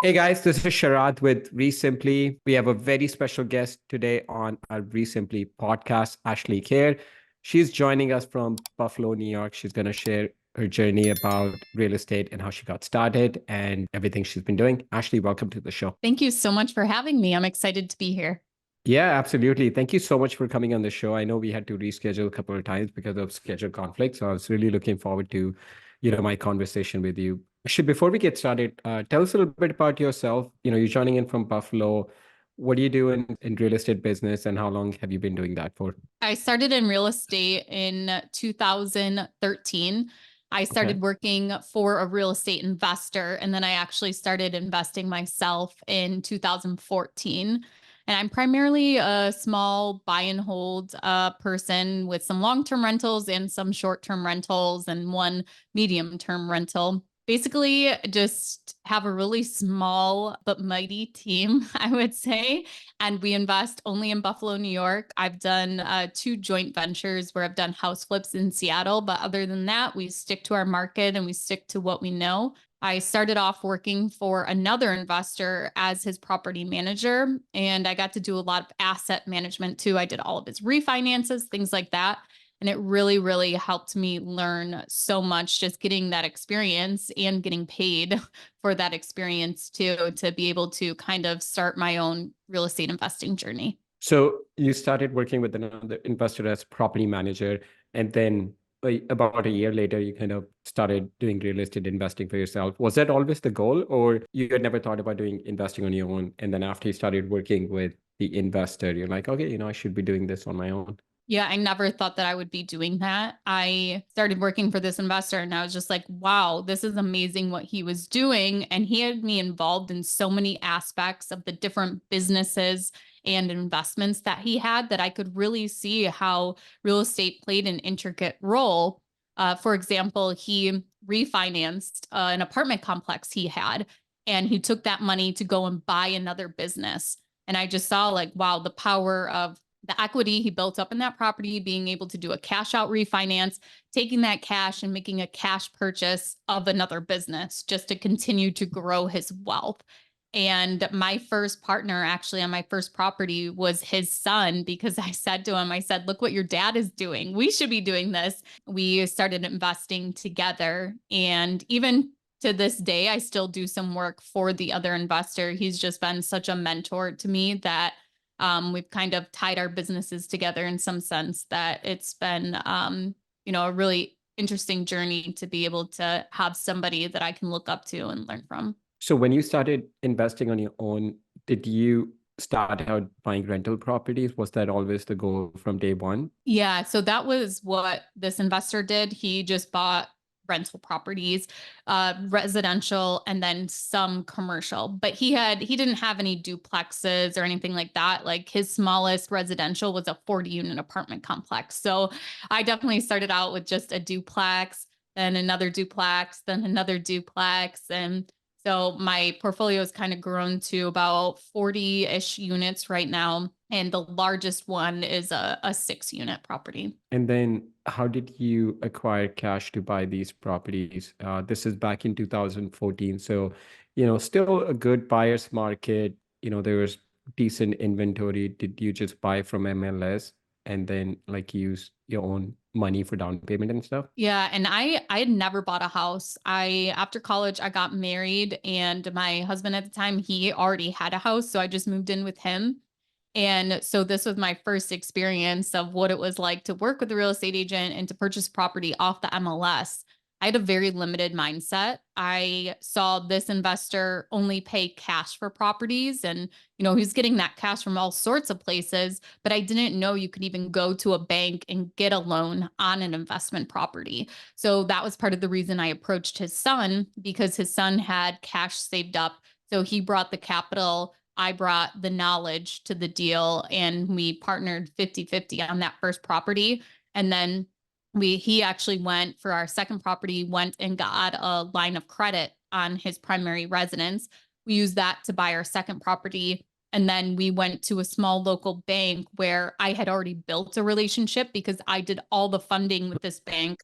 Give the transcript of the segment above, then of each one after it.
Hey guys, this is Sharad with REsimpli. We have a very special guest today on our REsimpli podcast, Ashley Kehr. She's joining us from Buffalo, New York. She's going to share her journey about real estate and how she got started and everything she's been doing. Ashley, welcome to the show. Thank you so much for having me. I'm excited to be here. Yeah, absolutely. Thank you so much for coming on the show. I know we had to reschedule a couple of times because of schedule conflict. So I was really looking forward to, my conversation with you. Actually, before we get started, tell us a little bit about yourself. You're joining in from Buffalo. What do you do in real estate business and how long have you been doing that for? I started in real estate in 2013. I started working for a real estate investor, and then I actually started investing myself in 2014. And I'm primarily a small buy and hold person with some long-term rentals and some short-term rentals and one medium-term rental. Basically, just have a really small but mighty team, I would say. And we invest only in Buffalo, New York. I've done 2 joint ventures where I've done house flips in Seattle. But other than that, we stick to our market and we stick to what we know. I started off working for another investor as his property manager, and I got to do a lot of asset management too. I did all of his refinances, things like that. And it really, really helped me learn so much, just getting that experience and getting paid for that experience too, to be able to kind of start my own real estate investing journey. So you started working with another investor as property manager, and then about a year later, you kind of started doing real estate investing for yourself. Was that always the goal, or you had never thought about doing investing on your own? And then after you started working with the investor, you're like, okay, I should be doing this on my own. Yeah, I never thought that I would be doing that. I started working for this investor and I was just like, wow, this is amazing what he was doing. And he had me involved in so many aspects of the different businesses and investments that he had that I could really see how real estate played an intricate role. For example, he refinanced an apartment complex he had, and he took that money to go and buy another business. And I just saw like, wow, the power of the equity he built up in that property, being able to do a cash out refinance, taking that cash and making a cash purchase of another business just to continue to grow his wealth. And my first partner actually on my first property was his son, because I said to him, I said, look what your dad is doing. We should be doing this. We started investing together. And even to this day, I still do some work for the other investor. He's just been such a mentor to me that we've kind of tied our businesses together in some sense, that it's been, a really interesting journey to be able to have somebody that I can look up to and learn from. So when you started investing on your own, did you start out buying rental properties? Was that always the goal from day one? Yeah, so that was what this investor did. He just bought rental properties, residential, and then some commercial. But he didn't have any duplexes or anything like that. Like his smallest residential was a 40-unit apartment complex. So I definitely started out with just a duplex, then another duplex, then another duplex. And so my portfolio has kind of grown to about 40-ish units right now. And the largest one is a 6-unit property. And then how did you acquire cash to buy these properties? This is back in 2014. So, still a good buyer's market. There was decent inventory. Did you just buy from MLS and then like use your own money for down payment and stuff? Yeah, and I had never bought a house. After college I got married, and my husband at the time, he already had a house, so I just moved in with him. And so this was my first experience of what it was like to work with a real estate agent and to purchase property off the MLS. I had a very limited mindset. I saw this investor only pay cash for properties, and he's getting that cash from all sorts of places, but I didn't know you could even go to a bank and get a loan on an investment property. So that was part of the reason I approached his son, because his son had cash saved up. So he brought the capital, I brought the knowledge to the deal, and we partnered 50-50 on that first property. And then he actually went for our second property, went and got a line of credit on his primary residence. We used that to buy our second property. And then we went to a small local bank where I had already built a relationship, because I did all the funding with this bank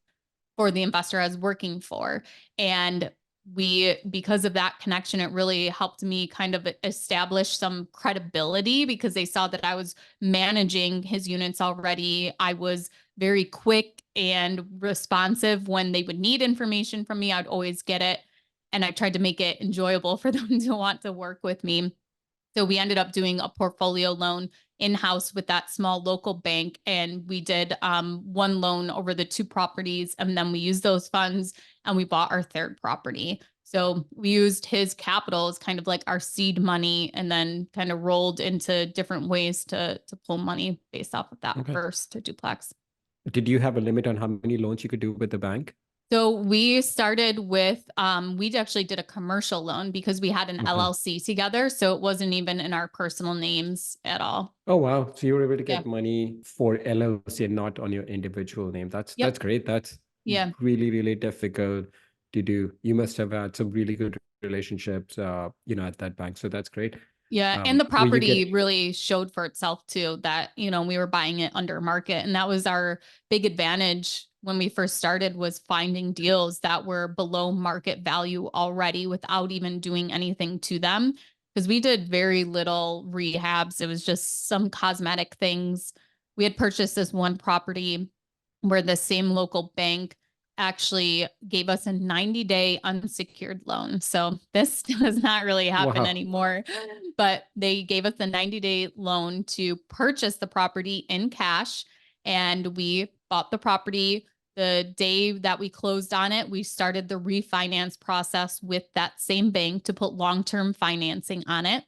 for the investor I was working for. And because of that connection, it really helped me kind of establish some credibility because they saw that I was managing his units already. I was very quick and responsive when they would need information from me. I'd always get it. And I tried to make it enjoyable for them to want to work with me. So we ended up doing a portfolio loan in-house with that small local bank. And we did one loan over the 2 properties. And then we used those funds and we bought our 3rd property. So we used his capital as kind of like our seed money and then kind of rolled into different ways to pull money based off of that first duplex. Did you have a limit on how many loans you could do with the bank? So we started with, we actually did a commercial loan because we had an LLC together. So it wasn't even in our personal names at all. Oh, wow. So you were able to get Yeah. money for LLC and not on your individual name. That's great. That's really, really difficult to do. You must have had some really good relationships, at that bank. So that's great. Yeah. And the property really showed for itself too, that, we were buying it under market. And that was our big advantage when we first started, was finding deals that were below market value already without even doing anything to them. Because we did very little rehabs. It was just some cosmetic things. We had purchased this one property where the same local bank actually gave us a 90-day unsecured loan. So this does not really happen anymore, but they gave us a 90-day loan to purchase the property in cash. And we bought the property. The day that we closed on it, we started the refinance process with that same bank to put long-term financing on it.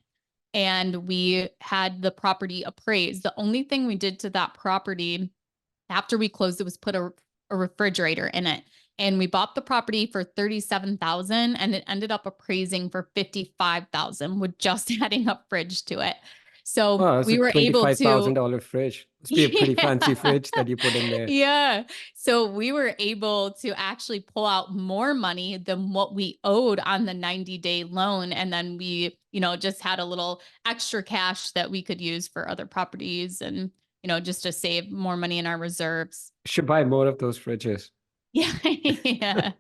And we had the property appraised. The only thing we did to that property after we closed it was put a refrigerator in it. And we bought the property for $37,000 and it ended up appraising for $55,000 with just adding a fridge to it. So we were able to $25,000 fridge. Must be a pretty fancy fridge that you put in there. Yeah. So we were able to actually pull out more money than what we owed on the 90-day loan. And then we, just had a little extra cash that we could use for other properties and, just to save more money in our reserves. Should buy more of those fridges. Yeah. Yeah.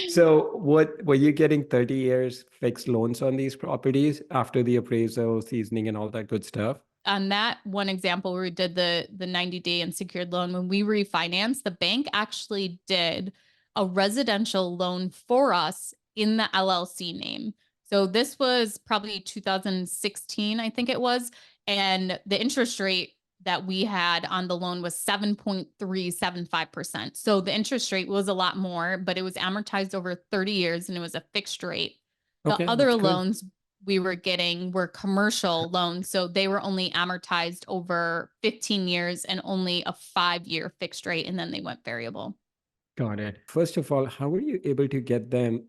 So what were you getting 30 years fixed loans on these properties after the appraisal, seasoning, and all that good stuff? On that one example where we did the 90-day unsecured loan, when we refinanced, the bank actually did a residential loan for us in the LLC name. So this was probably 2016, I think it was. And the interest rate that we had on the loan was 7.375%. So the interest rate was a lot more, but it was amortized over 30 years and it was a fixed rate. The other loans we were getting were commercial loans. So they were only amortized over 15 years and only a 5-year fixed rate. And then they went variable. Got it. First of all, how were you able to get them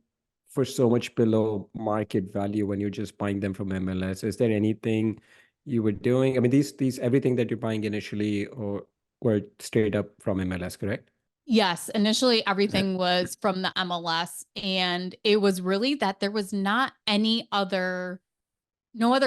for so much below market value when you're just buying them from MLS? Is there anything you were doing? I mean, these everything that you're buying initially or were straight up from MLS, correct? Yes, initially everything was from the MLS, and it was really that there was no other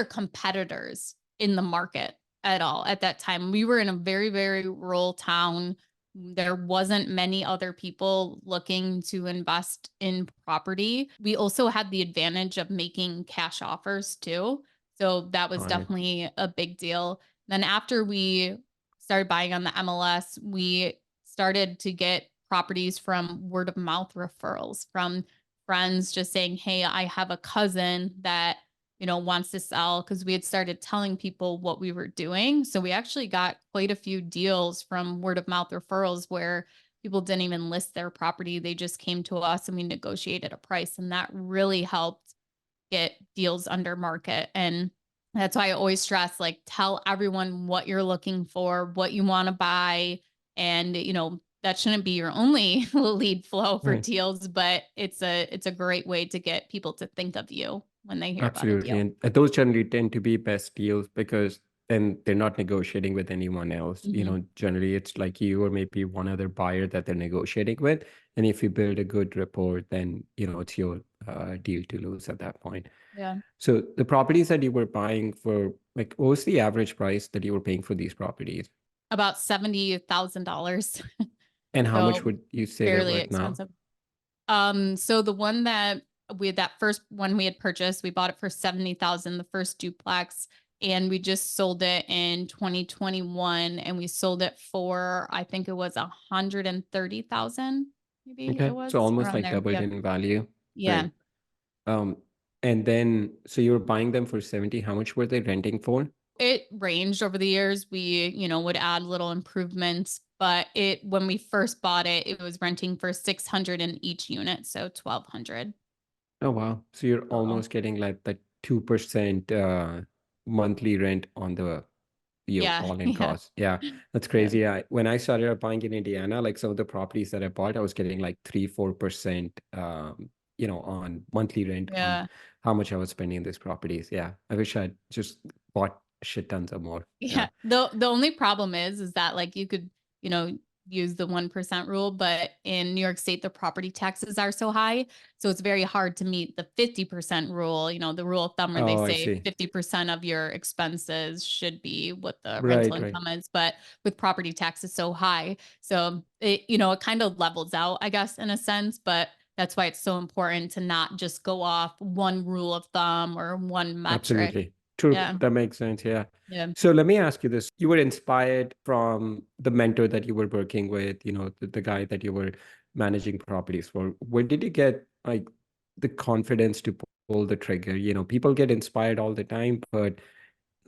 competitors in the market at all at that time. We were in a very, very rural town. There wasn't many other people looking to invest in property. We also had the advantage of making cash offers too. So that was definitely a big deal. Then after we started buying on the MLS, we started to get properties from word of mouth referrals from friends just saying, hey, I have a cousin that, wants to sell, because we had started telling people what we were doing. So we actually got quite a few deals from word of mouth referrals where people didn't even list their property. They just came to us and we negotiated a price. And that really helped get deals under market. And that's why I always stress, like, tell everyone what you're looking for, what you want to buy. And, that shouldn't be your only lead flow for deals, but it's a great way to get people to think of you when they hear about a deal. And those generally tend to be best deals because then they're not negotiating with anyone else. Generally it's like you or maybe one other buyer that they're negotiating with. And if you build a good rapport, then, it's your deal to lose at that point. Yeah. So the properties that you were buying for, like, what was the average price that you were paying for these properties? About $70,000. And how much would you say they're fairly worth now? expensive. So the one that that first one we had purchased, we bought it for 70,000, the first duplex, and we just sold it in 2021, and we sold it for, I think it was 130,000, maybe it Okay. was So almost around like there. doubled Yeah. in value. Yeah. Right. Um, and then, so you were buying them for 70. How much were they renting for? It ranged over the years. We, would add little improvements, but when we first bought it, it was renting for 600 in each unit, so 1,200 Oh, wow. So you're total. almost getting like the 2% monthly rent on the your Yeah, all-in yeah, cost. Yeah, that's yeah, crazy. When I started out buying in Indiana, like some of the properties that I bought, I was getting like 3-4%, on monthly rent on yeah. how much I was spending in these properties. Yeah, I wish I'd just bought shit tons of more. Yeah. Yeah. The only problem is that like you could, you know, use the 1% rule, but in New York State, the property taxes are so high. So it's very hard to meet the 50% rule, the rule of thumb where they Oh, I say see. 50% of your expenses should be what the rental Right, right. income is. But with property taxes so high, so it kind of levels out, I guess, in a sense, but that's why it's so important to not just go off one rule of thumb or one metric. Absolutely. True. Yeah. That makes sense. Yeah. Yeah. So let me ask you this. You were inspired from the mentor that you were working with, the guy that you were managing properties for. Where did you get like the confidence to pull the trigger? People get inspired all the time, but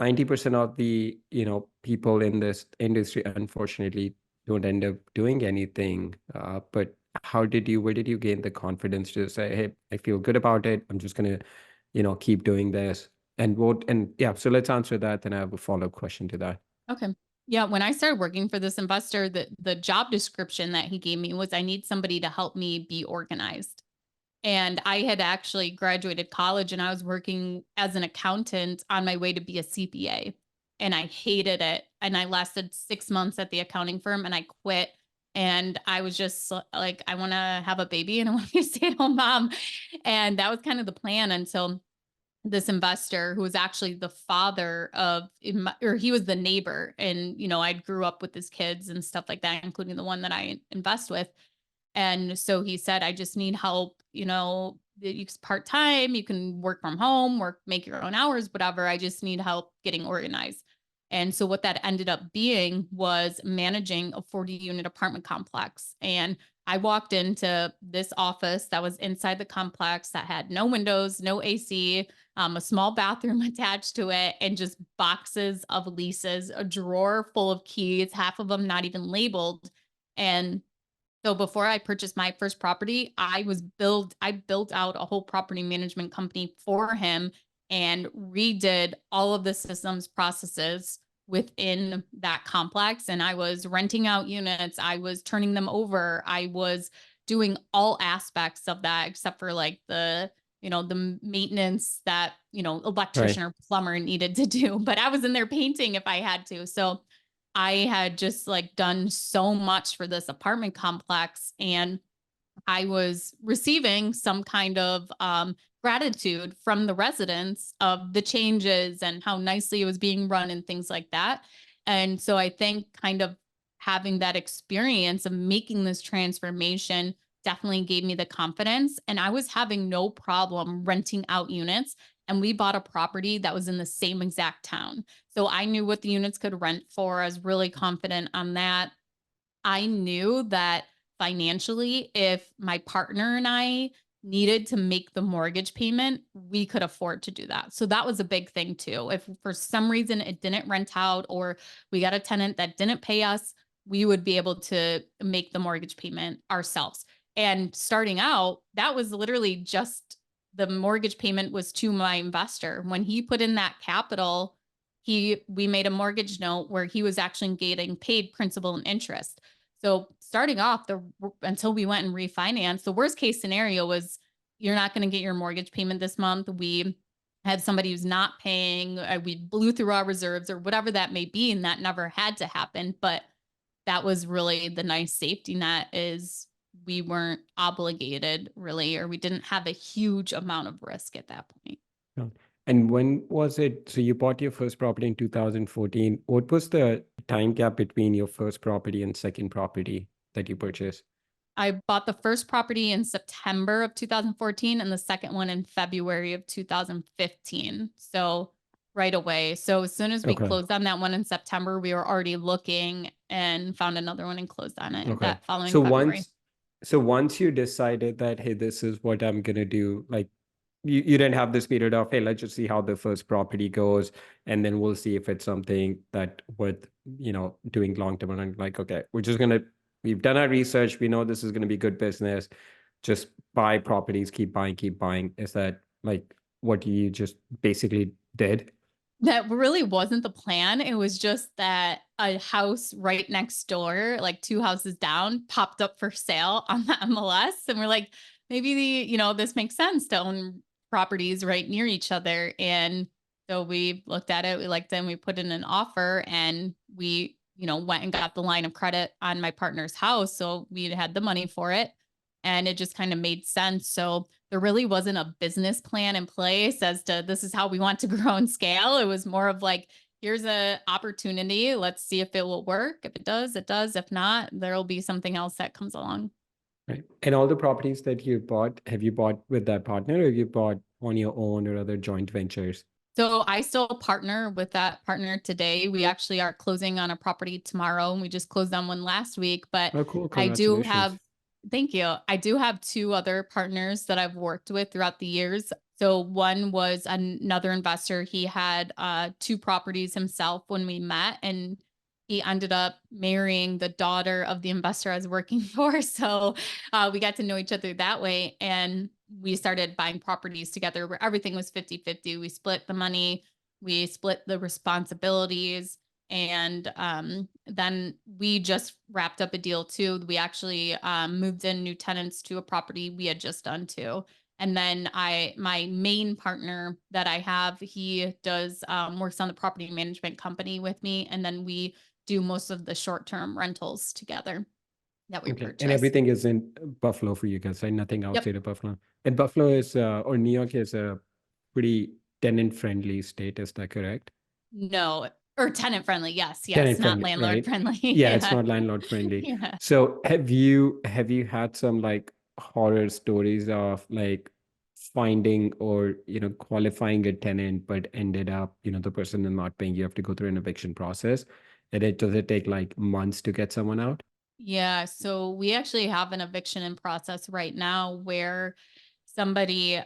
90% of the, people in this industry, unfortunately, don't end up doing anything. But where did you gain the confidence to say, hey, I feel good about it. I'm just gonna, keep doing this and yeah, so let's answer that. Then I have a follow-up question to that. Okay. Yeah, when I started working for this investor, the job description that he gave me was I need somebody to help me be organized. And I had actually graduated college and I was working as an accountant on my way to be a CPA. And I hated it. And I lasted 6 months at the accounting firm and I quit. And I was just like, I want to have a baby and I want to be a stay-at-home mom. And that was kind of the plan until this investor who was actually the father of, or he was the neighbor. And, I grew up with his kids and stuff like that, including the one that I invest with. And so he said, I just need help, it's part-time, you can work from home, make your own hours, whatever. I just need help getting organized. And so what that ended up being was managing a 40-unit apartment complex. And I walked into this office that was inside the complex that had no windows, no AC, a small bathroom attached to it, and just boxes of leases, a drawer full of keys, half of them not even labeled. And so before I purchased my first property, I built out a whole property management company for him and redid all of the systems processes within that complex. And I was renting out units. I was turning them over. I was doing all aspects of that except for like the maintenance that, Right. electrician or plumber needed to do, but I was in there painting if I had to. So I had just like done so much for this apartment complex and I was receiving some kind of gratitude from the residents of the changes and how nicely it was being run and things like that. And so I think kind of having that experience of making this transformation definitely gave me the confidence. And I was having no problem renting out units. And we bought a property that was in the same exact town. So I knew what the units could rent for. I was really confident on that. I knew that financially, if my partner and I needed to make the mortgage payment, we could afford to do that. So that was a big thing too. If for some reason it didn't rent out or we got a tenant that didn't pay us, we would be able to make the mortgage payment ourselves. And starting out, that was literally just the mortgage payment was to my investor. When he put in that capital, we made a mortgage note where he was actually getting paid principal and interest. So starting off until we went and refinanced, the worst case scenario was you're not going to get your mortgage payment this month. We had somebody who's not paying, we blew through our reserves or whatever that may be. And that never had to happen. But that was really the nice safety net is we weren't obligated really, or we didn't have a huge amount of risk at that point. Yeah. And when was it? So you bought your first property in 2014. What was the time gap between your first property and second property that you purchased? I bought the first property in September of 2014 and the second one in February of 2015. So right away. So as soon as we Okay. closed on that one in September, we were already looking and found another one and closed on it Okay. that following So February. once you decided that, hey, this is what I'm gonna do, like you didn't have this period of, hey, let's just see how the first property goes, and then we'll see if it's something that worth, doing long term. And I'm like, okay, we've done our research, we know this is gonna be good business. Just buy properties, keep buying, keep buying. Is that like what you just basically did? That really wasn't the plan. It was just that a house right next door, like two houses down, popped up for sale on the MLS. And we're like, maybe this makes sense to own properties right near each other. And so we looked at it, we liked it, and we put in an offer, and we, went and got the line of credit on my partner's house. So we had the money for it, and it just kind of made sense. So there really wasn't a business plan in place as to this is how we want to grow and scale. It was more of like, here's a opportunity. Let's see if it will work. If it does, it does. If not, there'll be something else that comes along. Right. And all the properties that you bought, have you bought with that partner, or have you bought on your own or other joint ventures? So I still partner with that partner today. We actually are closing on a property tomorrow, and we just closed on one last week. But Oh, cool. I do have, Congratulations. thank you. I do have two other partners that I've worked with throughout the years. So one was another investor. He had two properties himself when we met, and he ended up marrying the daughter of the investor I was working for. So we got to know each other that way. And we started buying properties together where everything was 50-50. We split the money, we split the responsibilities. And then we just wrapped up a deal too. We actually moved in new tenants to a property we had just done too. And then my main partner that I have, he does works on the property management company with me. And then we do most of the short-term rentals together that we Okay. And purchase. everything is in Buffalo for you guys, right? Nothing Yep. outside of Buffalo. And Buffalo is, or New York is a pretty tenant-friendly state. Is that correct? No, or tenant friendly. Yes, yes, Tenant not friendly, landlord right? friendly. Yeah, it's Yeah. not landlord friendly. Yeah. So have you had some like horror stories of like finding or qualifying a tenant but ended up the person is not paying? You have to go through an eviction process, and does it take like months to get someone out? Yeah. So we actually have an eviction in process right now where somebody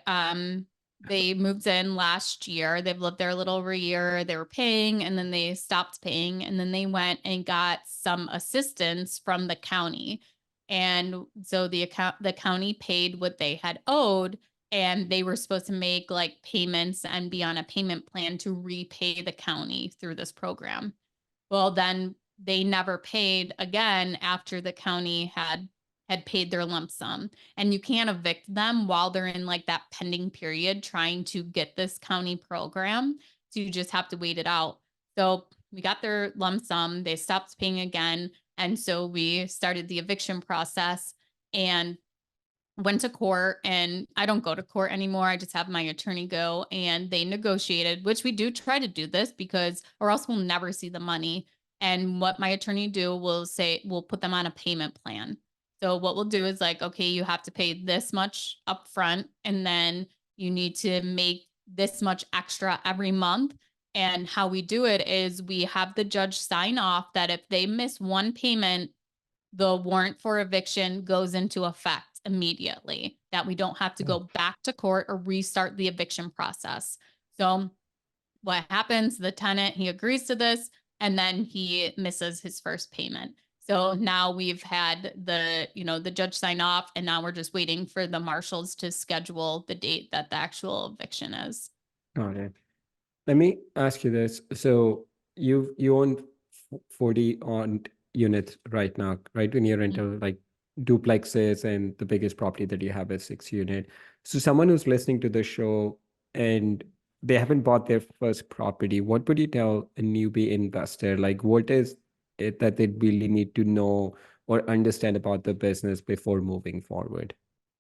they moved in last year. They've lived there a little over a year. They were paying, and then they stopped paying, and then they went and got some assistance from the county. And so the county paid what they had owed, and they were supposed to make like payments and be on a payment plan to repay the county through this program. Well, then they never paid again after the county had paid their lump sum. And you can't evict them while they're in like that pending period trying to get this county program. So you just have to wait it out. So we got their lump sum, they stopped paying again. And so we started the eviction process and went to court. And I don't go to court anymore. I just have my attorney go, and they negotiated, which we do try to do this because, or else we'll never see the money. And what my attorney do will say, we'll put them on a payment plan. So what we'll do is like, okay, you have to pay this much upfront, and then you need to make this much extra every month. And how we do it is we have the judge sign off that if they miss one payment, the warrant for eviction goes into effect immediately, that we don't have to go back to court or restart the eviction process. So what happens, the tenant, he agrees to this, and then he misses his first payment. So now we've had the judge sign off, and now we're just waiting for the marshals to schedule the date that the actual eviction is. Got it. Let me ask you this. So you own 40 on units right now, right? In your Mhm. rental, like duplexes, and the biggest property that you have is 6 unit. So someone who's listening to the show and they haven't bought their first property, what would you tell a newbie investor? Like, what is it that they really need to know or understand about the business before moving forward?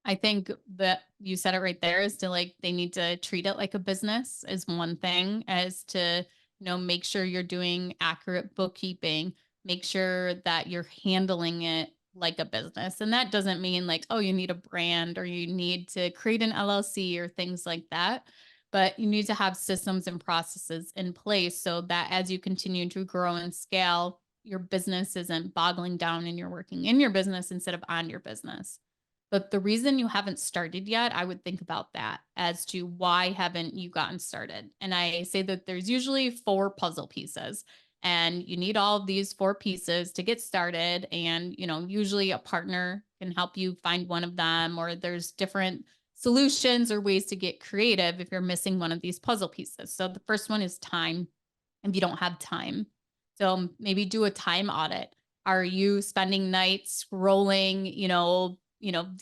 I think that you said it right there, is to like, they need to treat it like a business is one thing, as to, make sure you're doing accurate bookkeeping, make sure that you're handling it like a business. And that doesn't mean like, oh, you need a brand or you need to create an LLC or things like that. But you need to have systems and processes in place so that as you continue to grow and scale, your business isn't boggling down and you're working in your business instead of on your business. But the reason you haven't started yet, I would think about that as to why haven't you gotten started? And I say that there's usually 4 puzzle pieces and you need all of these 4 pieces to get started. And, usually a partner can help you find one of them, or there's different solutions or ways to get creative if you're missing one of these puzzle pieces. So the first one is time. If you don't have time, so maybe do a time audit. Are you spending nights scrolling,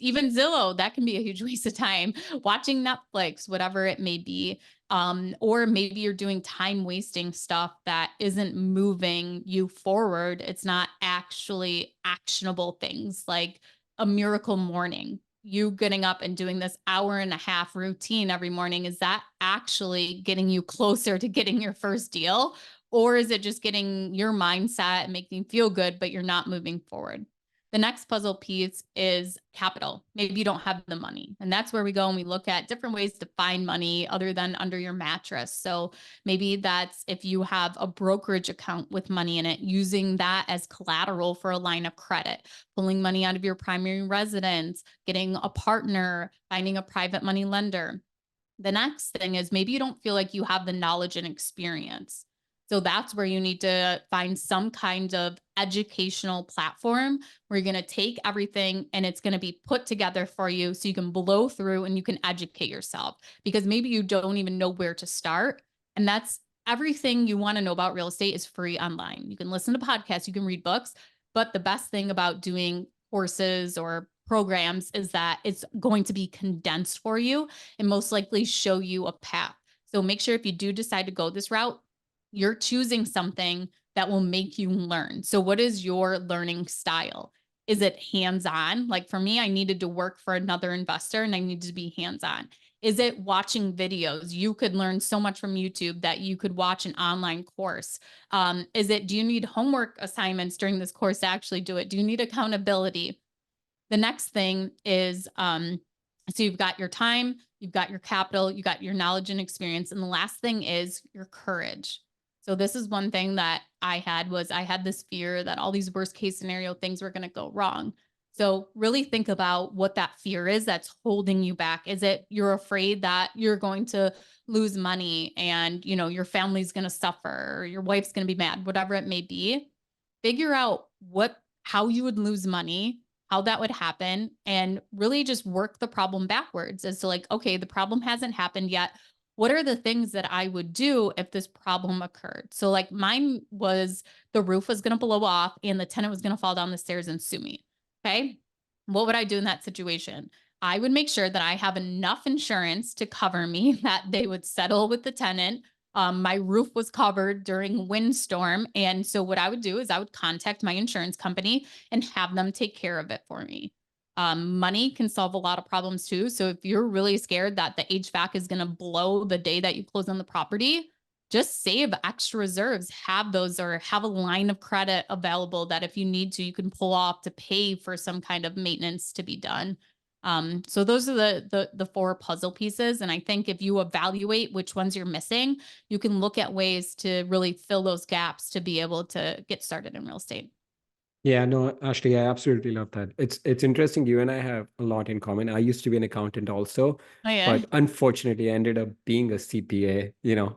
even Zillow, that can be a huge waste of time, watching Netflix, whatever it may be. Or maybe you're doing time wasting stuff that isn't moving you forward. It's not actually actionable things like a miracle morning. You getting up and doing this hour and a half routine every morning, is that actually getting you closer to getting your first deal? Or is it just getting your mindset and making you feel good, but you're not moving forward? The next puzzle piece is capital. Maybe you don't have the money. And that's where we go and we look at different ways to find money other than under your mattress. So maybe that's if you have a brokerage account with money in it, using that as collateral for a line of credit, pulling money out of your primary residence, getting a partner, finding a private money lender. The next thing is maybe you don't feel like you have the knowledge and experience. So that's where you need to find some kind of educational platform where you're going to take everything and it's going to be put together for you so you can blow through and you can educate yourself, because maybe you don't even know where to start. And that's everything you want to know about real estate is free online. You can listen to podcasts, you can read books, but the best thing about doing courses or programs is that it's going to be condensed for you and most likely show you a path. So make sure if you do decide to go this route, you're choosing something that will make you learn. So what is your learning style? Is it hands-on? Like for me, I needed to work for another investor and I needed to be hands-on. Is it watching videos? You could learn so much from YouTube that you could watch an online course. Do you need homework assignments during this course to actually do it? Do you need accountability? The next thing is, so you've got your time, you've got your capital, you got your knowledge and experience. And the last thing is your courage. So this is one thing that I had this fear that all these worst case scenario things were going to go wrong. So really think about what that fear is that's holding you back. Is it you're afraid that you're going to lose money and, your family's going to suffer or your wife's going to be mad, whatever it may be? Figure out how you would lose money, how that would happen, and really just work the problem backwards as to like, okay, the problem hasn't happened yet. What are the things that I would do if this problem occurred? So like mine was the roof was going to blow off and the tenant was going to fall down the stairs and sue me. Okay. What would I do in that situation? I would make sure that I have enough insurance to cover me, that they would settle with the tenant. My roof was covered during windstorm. And so what I would do is I would contact my insurance company and have them take care of it for me. Money can solve a lot of problems too. So if you're really scared that the HVAC is going to blow the day that you close on the property, just save extra reserves, have those, or have a line of credit available that if you need to, you can pull off to pay for some kind of maintenance to be done. So those are the 4 puzzle pieces. And I think if you evaluate which ones you're missing, you can look at ways to really fill those gaps to be able to get started in real estate. Yeah, no, Ashley, I absolutely love that. It's interesting. You and I have a lot in common. I used to be an accountant also, Oh yeah. but unfortunately, I ended up being a CPA.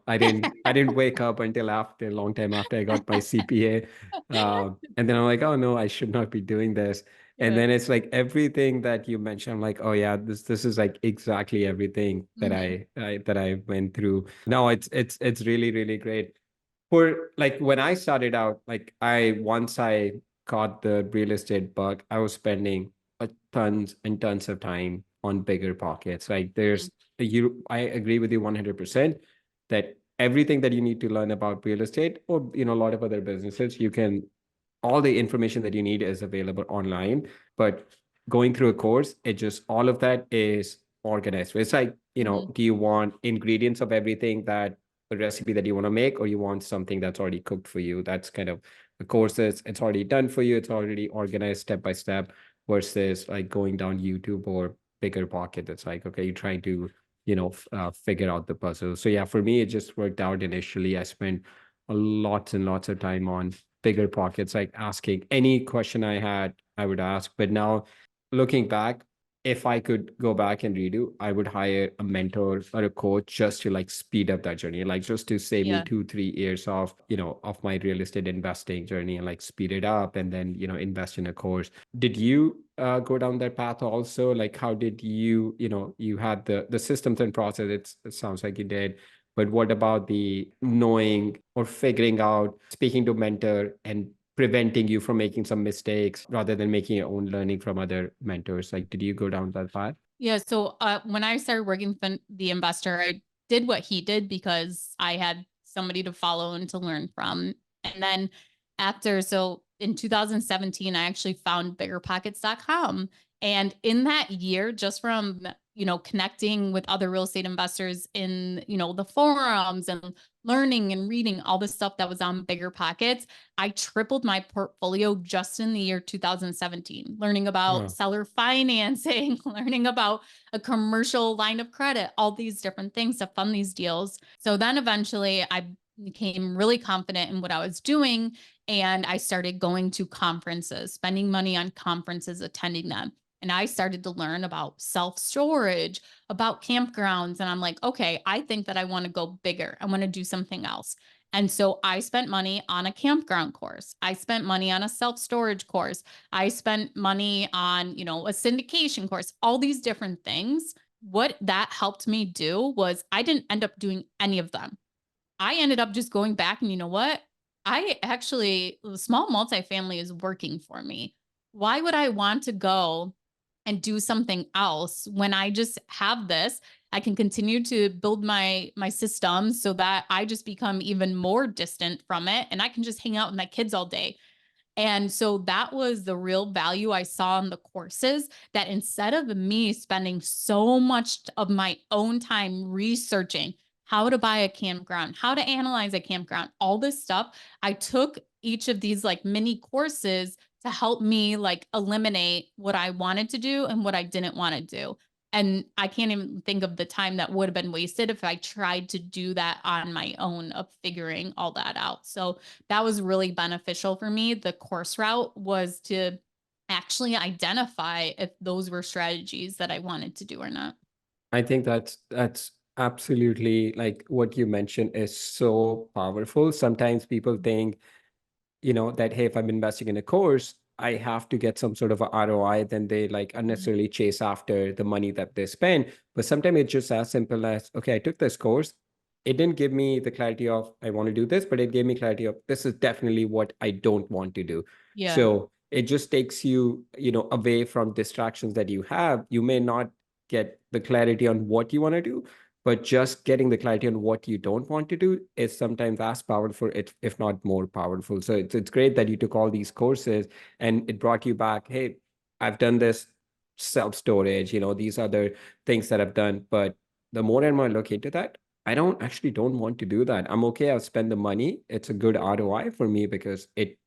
I didn't wake up until after a long time after I got my CPA, and then I'm like, oh no, I should not be doing this. And Yeah. then it's like everything that you mentioned. I'm like, oh yeah, this is like exactly everything that Mhm. I went through. No, it's really really great. For like when I started out, like once I caught the real estate bug, I was spending tons and tons of time on BiggerPockets. Like I agree with you 100% that everything that you need to learn about real estate or a lot of other businesses, all the information that you need is available online. But going through a course, all of that is organized. It's like, Mhm. do you want ingredients of everything that a recipe that you want to make, or you want something that's already cooked for you? That's kind of the courses, it's already done for you. It's already organized step by step versus like going down YouTube or BiggerPocket. It's like, okay, you're trying to, figure out the puzzle. So yeah, for me, it just worked out initially. I spent a lots and lots of time on BiggerPockets, like asking any question I had, I would ask. But now looking back, if I could go back and redo, I would hire a mentor or a coach just to like speed up that journey, like just to save me Yeah. 2, 3 years of, of my real estate investing journey and like speed it up and then, invest in a course. Did you go down that path also? Like, how did you, you had the systems and process, it sounds like you did. But what about the knowing or figuring out, speaking to mentor and preventing you from making some mistakes rather than making your own learning from other mentors? Like, did you go down that path? Yeah. So when I started working for the investor, I did what he did because I had somebody to follow and to learn from. And then so in 2017, I actually found biggerpockets.com. And in that year, just from, connecting with other real estate investors in, the forums and learning and reading all the stuff that was on BiggerPockets, I tripled my portfolio just in the year 2017, learning about Wow. seller financing, learning about a commercial line of credit, all these different things to fund these deals. So then eventually I became really confident in what I was doing. And I started going to conferences, spending money on conferences, attending them. And I started to learn about self-storage, about campgrounds. And I'm like, okay, I think that I want to go bigger. I want to do something else. And so I spent money on a campground course. I spent money on a self-storage course. I spent money on, a syndication course, all these different things. What that helped me do was I didn't end up doing any of them. I ended up just going back and you know what? The small multifamily is working for me. Why would I want to go and do something else when I just have this? I can continue to build my systems so that I just become even more distant from it and I can just hang out with my kids all day. And so that was the real value I saw in the courses, that instead of me spending so much of my own time researching how to buy a campground, how to analyze a campground, all this stuff, I took each of these like mini courses to help me like eliminate what I wanted to do and what I didn't want to do. And I can't even think of the time that would have been wasted if I tried to do that on my own of figuring all that out. So that was really beneficial for me. The course route was to actually identify if those were strategies that I wanted to do or not. I think that's absolutely, like what you mentioned is so powerful. Sometimes people think, that, hey, if I'm investing in a course, I have to get some sort of a ROI, then they like Mhm. unnecessarily chase after the money that they spend. But sometimes it's just as simple as, okay, I took this course. It didn't give me the clarity of I want to do this, but it gave me clarity of this is definitely what I don't want to do. Yeah. So it just takes you, away from distractions that you have. You may not get the clarity on what you want to do, but just getting the clarity on what you don't want to do is sometimes as powerful, if not more powerful. So it's great that you took all these courses and it brought you back. Hey, I've done this self-storage, these other things that I've done. But the more and more I look into that, I don't want to do that. I'm okay. I'll spend the money. It's a good ROI for me because it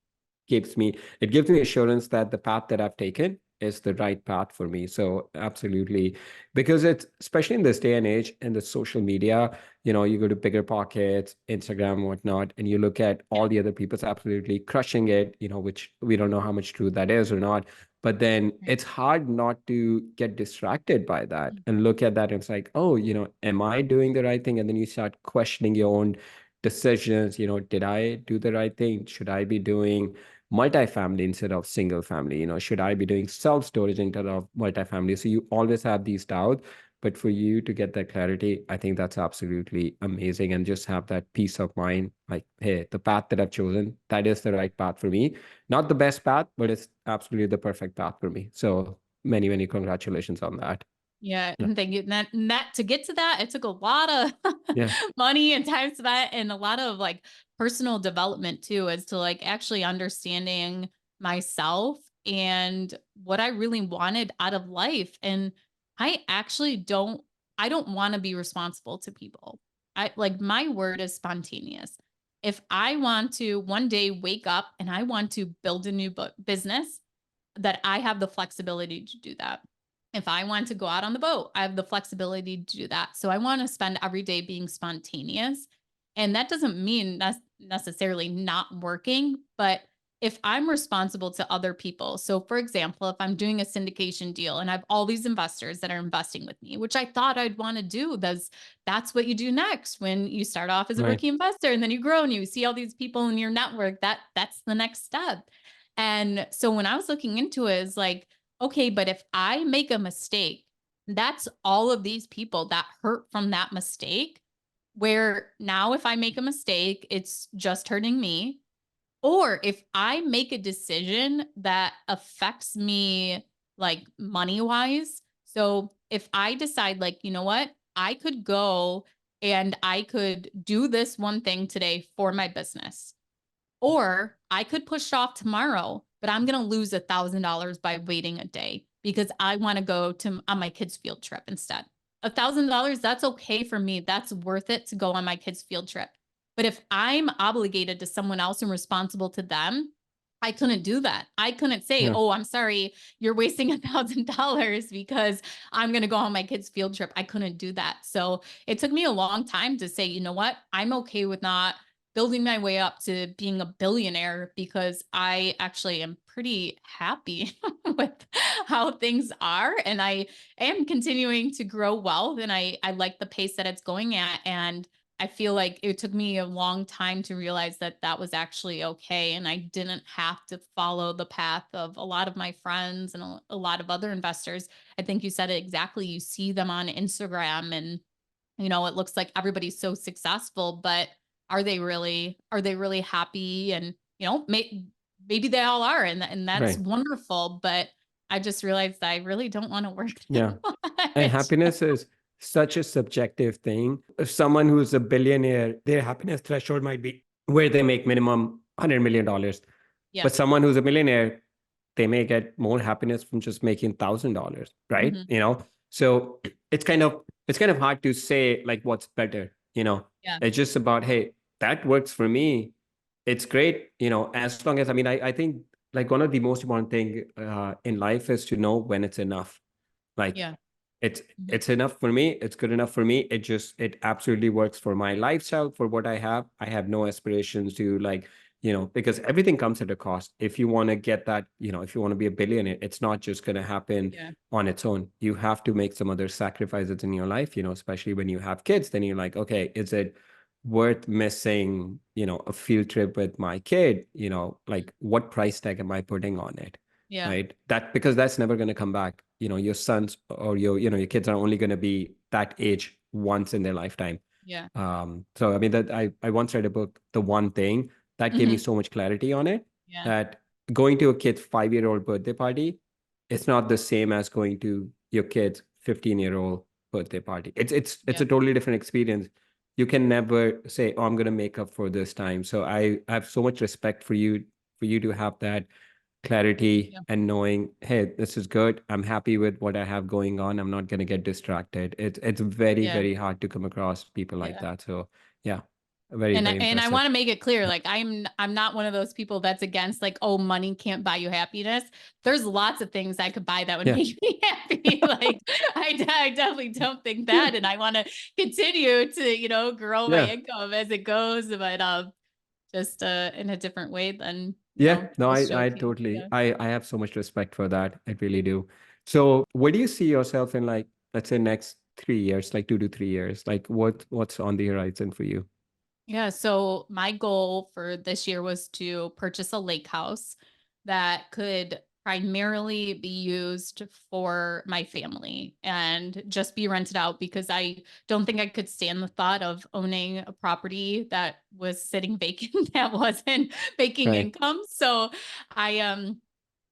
gives me assurance that the path that I've taken is the right path for me. So absolutely, because it's especially in this day and age and the social media, you go to Bigger Pockets, Instagram, whatnot, and you look at Yeah. all the other people's absolutely crushing it, which we don't know how much true that is or not. But then Right. it's hard not to get distracted by that Mhm. and look at that and it's like, oh, am I doing the right thing? And then you start questioning your own decisions. Did I do the right thing? Should I be doing multifamily instead of single family? Should I be doing self storage instead of multifamily? So you always have these doubts. But for you to get that clarity, I think that's absolutely amazing. And just have that peace of mind like, hey, the path that I've chosen, that is the right path for me. Not the best path, but it's absolutely the perfect path for me. So many, many congratulations on that. Yeah, Yeah. and thank you. And that to get to that, it took a lot of Yeah. money and time spent and a lot of like personal development too, as to like actually understanding myself and what I really wanted out of life. And I actually I don't want to be responsible to people. I like my word is spontaneous. If I want to one day wake up and I want to build a new business, that I have the flexibility to do that. If I want to go out on the boat, I have the flexibility to do that. So I want to spend every day being spontaneous. And that doesn't mean necessarily not working, but if I'm responsible to other people. So for example, if I'm doing a syndication deal and I have all these investors that are investing with me, which I thought I'd want to do, that's what you do next when you start off as a Right. rookie investor and then you grow and you see all these people in your network. That's the next step. And so when I was looking into it, it's like, okay, but if I make a mistake, that's all of these people that hurt from that mistake. Where now, if I make a mistake, it's just hurting me. Or if I make a decision that affects me, like money wise. So if I decide, like, you know what, I could go and I could do this one thing today for my business. Or I could push it off tomorrow, but I'm going to lose $1,000 by waiting a day because I want to go to on my kids' field trip instead. $1,000, that's okay for me. That's worth it to go on my kids' field trip. But if I'm obligated to someone else and responsible to them, I couldn't do that. I couldn't say, Yeah. oh, I'm sorry, you're wasting $1,000 because I'm going to go on my kids' field trip. I couldn't do that. So it took me a long time to say, you know what, I'm okay with not building my way up to being a billionaire because I actually am pretty happy with how things are. And I am continuing to grow wealth and I like the pace that it's going at. And I feel like it took me a long time to realize that that was actually okay. And I didn't have to follow the path of a lot of my friends and a lot of other investors. I think you said it exactly. You see them on Instagram and it looks like everybody's so successful, but are they really happy? And, maybe they all are. And that's Right. wonderful. But I just realized I really don't want to work Yeah. that And much. happiness is such a subjective thing. If someone who's a billionaire, their happiness threshold might be where they make minimum $100 million. Yeah. But someone who's a millionaire, they may get more happiness from just making $1,000, right? Hmm. So it's kind of hard to say like what's better. Yeah. It's just about, hey, that works for me. It's great, as long as I think like one of the most important thing in life is to know when it's enough. Like Yeah. it's Mhm. it's enough for me. It's good enough for me. It absolutely works for my lifestyle, for what I have. I have no aspirations to like, because everything comes at a cost. If you want to get that, if you want to be a billionaire, it's not just going to happen Yeah. on its own. You have to make some other sacrifices in your life, especially when you have kids. Then you're like, okay, is it worth missing, a field trip with my kid? Like what price tag am I putting on it? Yeah. Right? Because that's never going to come back. Your sons or your kids are only going to be that age once in their lifetime. Yeah. So that I once read a book, The One Thing, that gave me Hmm. so much clarity on it, Yeah. that going to a kid's 5-year-old birthday party, it's not the same as going to your kid's 15-year-old birthday party. It's Yeah. a totally different experience. You can never say, oh, I'm going to make up for this time. So I have so much respect for you to have that clarity Yeah. and knowing, hey, this is good. I'm happy with what I have going on. I'm not going to get distracted. It's very, Yeah. very hard to come across people like Yeah. that. So yeah, very, And very I impressive. want to make it clear, like I'm not one of those people that's against like, oh, money can't buy you happiness. There's lots of things I could buy that would Yeah. make me happy. Like I definitely don't think that, and I want to continue to grow my Yeah. income as it goes, but just in a different way than Yeah. No, just I joking. totally, Yeah. I have so much respect for that. I really do. So where do you see yourself in, like, let's say next 3 years, like 2 to 3 years? Like what's on the horizon for you? Yeah, so my goal for this year was to purchase a lake house that could primarily be used for my family and just be rented out because I don't think I could stand the thought of owning a property that was sitting vacant that wasn't making Right. income. So I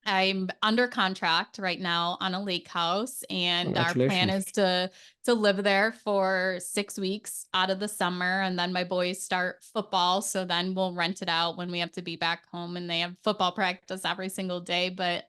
I'm under contract right now on a lake house, and our plan Congratulations. is to live there for 6 weeks out of the summer, and then my boys start football, so then we'll rent it out when we have to be back home, and they have football practice every single day. But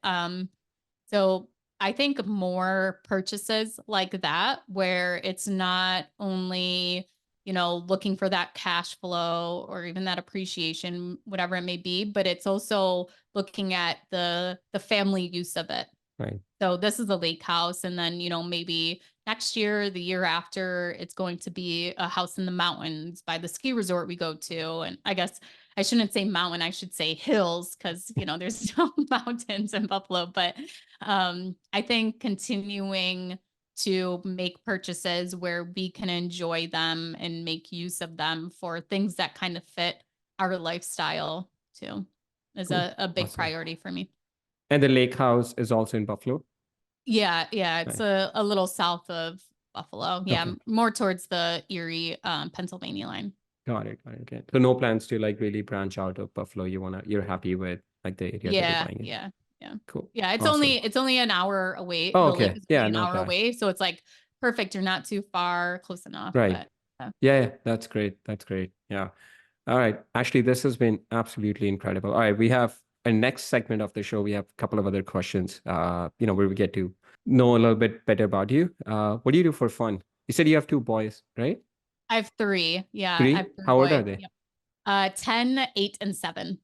so I think more purchases like that, where it's not only looking for that cash flow or even that appreciation, whatever it may be, but it's also looking at the family use of it. Right. So this is a lake house. And then, maybe next year, the year after, it's going to be a house in the mountains by the ski resort we go to. And I guess I shouldn't say mountain, I should say hills, because, there's no mountains in Buffalo. But I think continuing to make purchases where we can enjoy them and make use of them for things that kind of fit our lifestyle too is Cool. a big Awesome. priority for me. And the lake house is also in Buffalo? Yeah, it's Right. a little south of Buffalo. Yeah, Okay. more towards the Erie, Pennsylvania line. Got it. Got it. Okay. So no plans to like really branch out of Buffalo. You're happy with like the area that you're Yeah, buying in. yeah, yeah. Cool. Yeah, Awesome. it's only an hour away. Oh, The lake okay. is Yeah, only an not hour bad. away, so it's like perfect. You're not too far, close enough. Right. But yeah. Yeah, that's great. That's great. Yeah. All right. Ashley, this has been absolutely incredible. All right. We have a next segment of the show. We have a couple of other questions, where we get to know a little bit better about you. What do you do for fun? You said you have two boys, right? I have three. Yeah, I Three? have three How old are boys. they? Yep. 10, 8, and 7.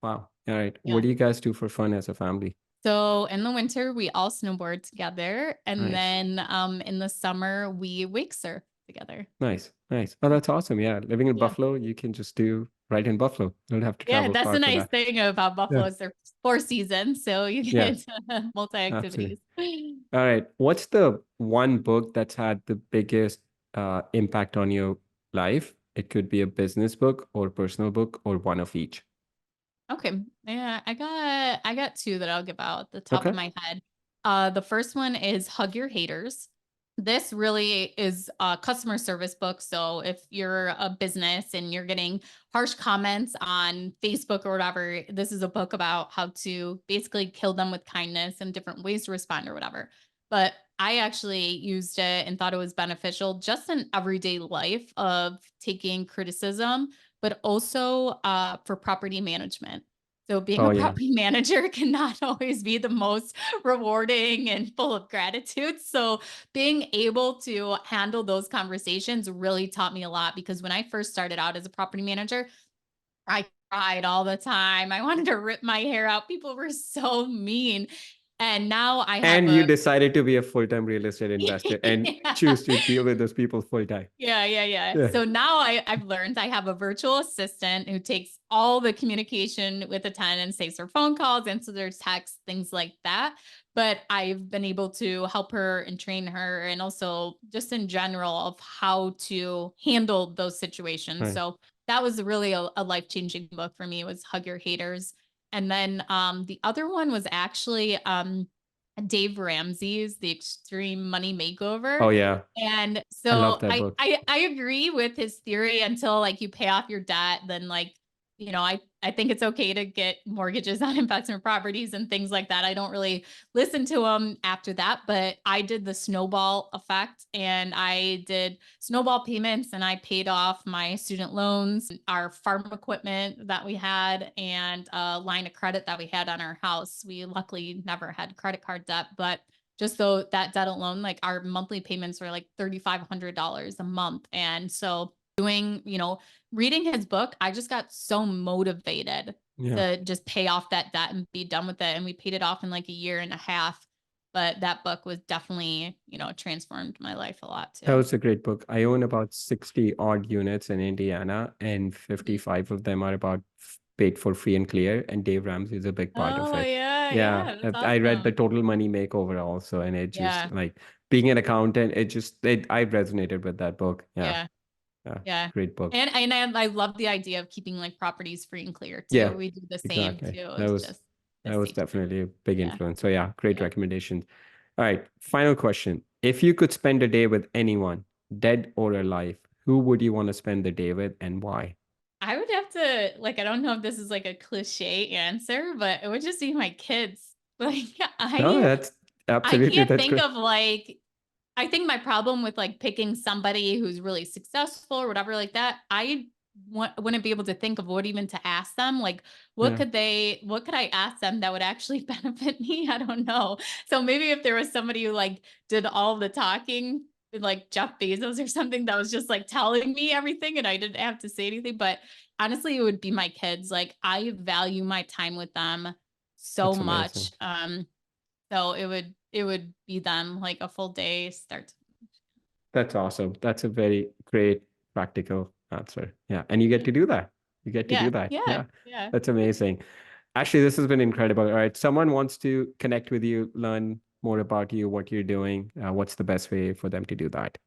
Wow. All right. What Yeah. do you guys do for fun as a family? So in the winter, we all snowboard together, and Nice. then in the summer, we wake surf together. Nice. Nice. Oh, that's awesome. Yeah. Living in Yeah. Buffalo, you can just do right in Buffalo. You don't have to Yeah, travel that's far the for nice that. thing about Buffalo Yeah. is there's 4 seasons, so you Yeah. get multi Absolutely. activities. All right. What's the one book that's had the biggest impact on your life? It could be a business book or personal book or one of each. Okay. Yeah, I got two that I'll give out at the top of Okay. my head. The first one is Hug Your Haters. This really is a customer service book. So if you're a business and you're getting harsh comments on Facebook or whatever, this is a book about how to basically kill them with kindness and different ways to respond or whatever. But I actually used it and thought it was beneficial just in everyday life of taking criticism, but also for property management. So being Oh, a yeah. property manager cannot always be the most rewarding and full of gratitude. So being able to handle those conversations really taught me a lot, because when I first started out as a property manager, I cried all the time. I wanted to rip my hair out. People were so mean. And now I have And you a decided to be a full-time real estate investor and yeah. choose to deal with those people full-time. Yeah. Yeah. So now I've learned I have a virtual assistant who takes all the communication with the tenant, saves her phone calls, answers their texts, things like that. But I've been able to help her and train her, and also just in general of how to handle those situations. Right. So that was really a life-changing book for me, was Hug Your Haters. And then the other one was actually Dave Ramsey's The Extreme Money Makeover. Oh, yeah. And I love so that I, book. I I agree with his theory until like you pay off your debt, then like, I think it's okay to get mortgages on investment properties and things like that. I don't really listen to him after that, but I did the snowball effect, and I did snowball payments, and I paid off my student loans, our farm equipment that we had, and a line of credit that we had on our house. We luckily never had credit card debt, but just so that debt alone, like our monthly payments were like $3,500 a month. And so doing, reading his book, I just got so motivated Yeah. to just pay off that debt and be done with it. And we paid it off in like a year and a half. But that book was definitely, transformed my life a lot That too. was a great book. I own about 60 odd units in Indiana, and Mhm. 55 of them are about paid for free and clear. And Dave Ramsey is a big part of Oh it. yeah, Yeah. that's I read the awesome. Total Money Makeover also, and it just Yeah, like being an accountant, I resonated with that book. Yeah. yeah. Yeah. Yeah. Great book. And I love the idea of keeping like properties free and clear too. Yeah, We do the same exactly. too. That It's was just the that was safety. definitely a big Yeah. influence. So yeah, great Yeah. recommendations. All right, final question. If you could spend a day with anyone, dead or alive, who would you want to spend the day with and why? I would have to like, I don't know if this is like a cliche answer, but it would just be my kids. Like No, I that's I absolutely can't that's think great. of like, I think my problem with like picking somebody who's really successful or whatever like that, wouldn't be able to think of what even to ask them. Like, Yeah. what could I ask them that would actually benefit me? I don't know. So maybe if there was somebody who like did all the talking, like Jeff Bezos or something that was just like telling me everything and I didn't have to say anything. But honestly, it would be my kids. Like I value my time with them so That's amazing. much. So it would be them like a full day start. That's awesome. That's a very great practical answer. Yeah. And you get to do that. You get to do Yeah, that. yeah, Yeah. yeah. That's amazing. Actually, this has been incredible. All right. Someone wants to connect with you, learn more about you, what you're doing. What's the best way for them to do that?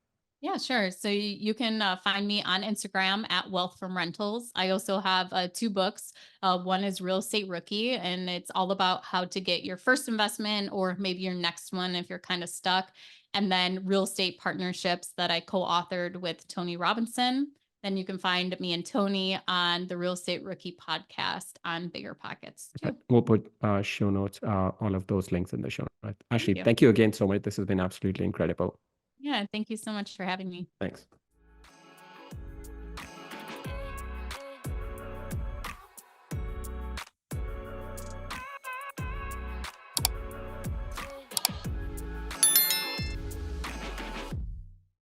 Yeah, sure. So you can find me on Instagram at Wealth from Rentals. I also have two books. One is Real Estate Rookie, and it's all about how to get your first investment or maybe your next one if you're kind of stuck. And then Real Estate Partnerships that I co-authored with Tony Robinson. Then you can find me and Tony on the Real Estate Rookie podcast on BiggerPockets too. We'll put show notes, all of those links in the show notes. Thank Ashley, you. thank you again so much. This has been absolutely incredible. Yeah, thank you so much for having me. Thanks.